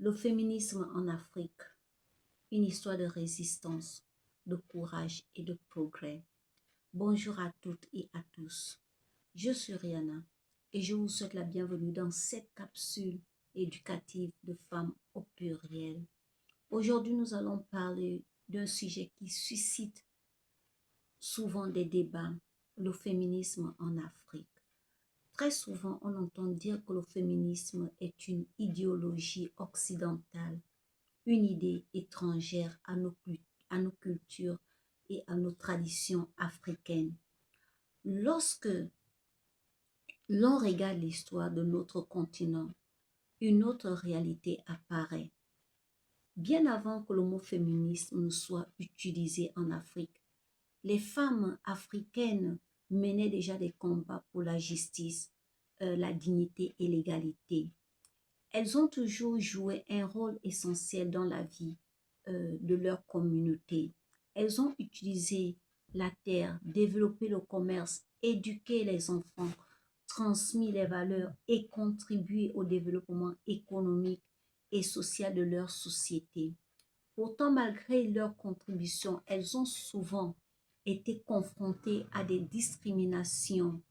Le féminisme en Afrique, une histoire de résistance, de courage et de progrès. Bonjour à toutes et à tous. Je suis Rihanna et je vous souhaite la bienvenue dans cette capsule éducative de femmes au pluriel. Aujourd'hui, nous allons parler d'un sujet qui suscite souvent des débats, le féminisme en Afrique. Très souvent, on entend dire que le féminisme est une idéologie occidentale, une idée étrangère à nos cultures et à nos traditions africaines. Lorsque l'on regarde l'histoire de notre continent, une autre réalité apparaît. Bien avant que le mot féminisme ne soit utilisé en Afrique, les femmes africaines menaient déjà des combats pour la justice, la dignité et l'égalité. Elles ont toujours joué un rôle essentiel dans la vie de leur communauté. Elles ont utilisé la terre, développé le commerce, éduqué les enfants, transmis les valeurs et contribué au développement économique et social de leur société. Pourtant, malgré leur contribution, elles ont souvent été confrontées à des discriminations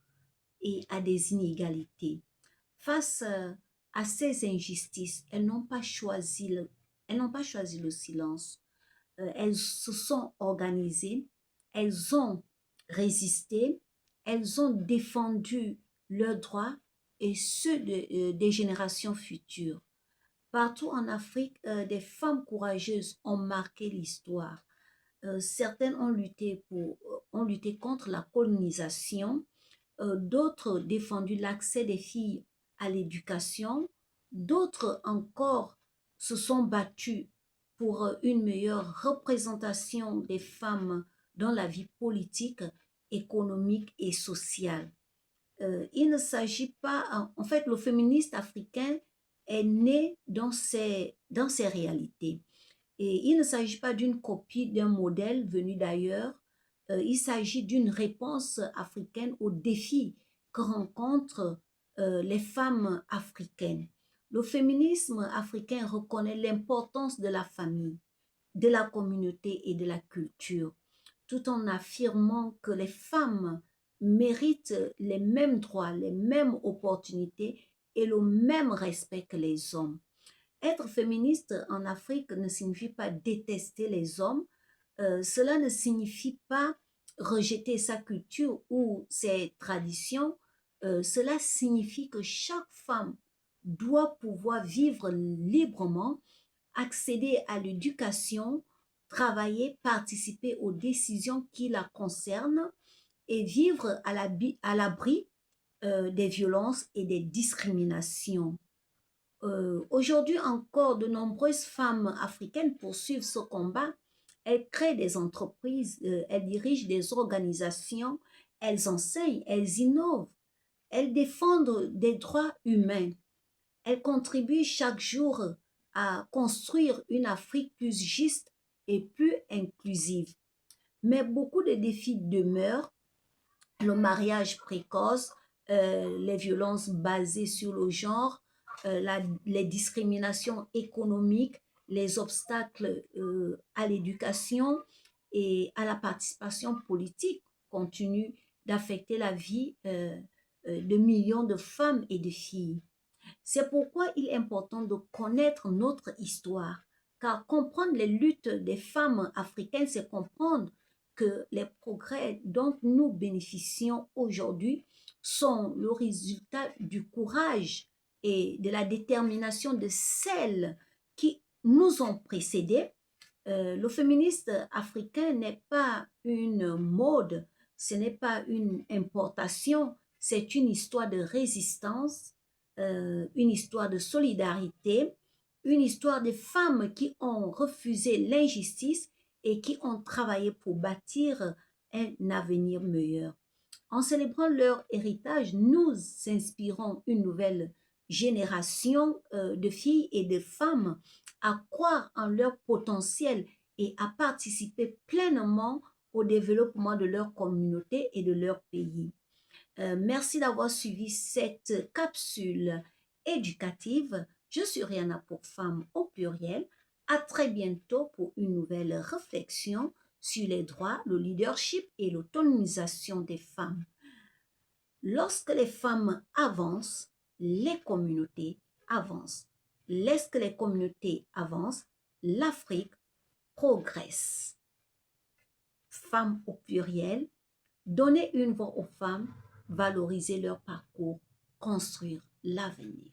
et à des inégalités. Face à ces injustices, elles n'ont pas choisi le silence. Elles se sont organisées, elles ont résisté, elles ont défendu leurs droits et ceux des générations futures. Partout en Afrique, des femmes courageuses ont marqué l'histoire. Certaines ont lutté contre la colonisation, d'autres défendu l'accès des filles à l'éducation, d'autres encore se sont battues pour une meilleure représentation des femmes dans la vie politique, économique et sociale. Il ne s'agit pas, en fait, le féministe africain est né dans ces réalités. Et il ne s'agit pas d'une copie d'un modèle venu d'ailleurs, il s'agit d'une réponse africaine aux défis que rencontrent les femmes africaines. Le féminisme africain reconnaît l'importance de la famille, de la communauté et de la culture, tout en affirmant que les femmes méritent les mêmes droits, les mêmes opportunités et le même respect que les hommes. Être féministe en Afrique ne signifie pas détester les hommes, cela ne signifie pas rejeter sa culture ou ses traditions, cela signifie que chaque femme doit pouvoir vivre librement, accéder à l'éducation, travailler, participer aux décisions qui la concernent et vivre à l'abri des violences et des discriminations. Aujourd'hui encore, de nombreuses femmes africaines poursuivent ce combat. Elles créent des entreprises, elles dirigent des organisations, elles enseignent, elles innovent, elles défendent des droits humains. Elles contribuent chaque jour à construire une Afrique plus juste et plus inclusive. Mais beaucoup de défis demeurent, le mariage précoce, les violences basées sur le genre, les discriminations économiques, les obstacles à l'éducation et à la participation politique continuent d'affecter la vie de millions de femmes et de filles. C'est pourquoi il est important de connaître notre histoire, car comprendre les luttes des femmes africaines, c'est comprendre que les progrès dont nous bénéficions aujourd'hui sont le résultat du courage et de la détermination de celles qui nous ont précédés. Le féministe africain n'est pas une mode, ce n'est pas une importation, c'est une histoire de résistance, une histoire de solidarité, une histoire de femmes qui ont refusé l'injustice et qui ont travaillé pour bâtir un avenir meilleur. En célébrant leur héritage, nous inspirons une nouvelle génération de filles et de femmes à croire en leur potentiel et à participer pleinement au développement de leur communauté et de leur pays. Merci d'avoir suivi cette capsule éducative. Je suis Rihanna pour Femmes au pluriel. À très bientôt pour une nouvelle réflexion sur les droits, le leadership et l'autonomisation des femmes. Lorsque les femmes avancent, les communautés avancent. Lorsque les communautés avancent, l'Afrique progresse. Femmes au pluriel, donner une voix aux femmes, valoriser leur parcours, construire l'avenir.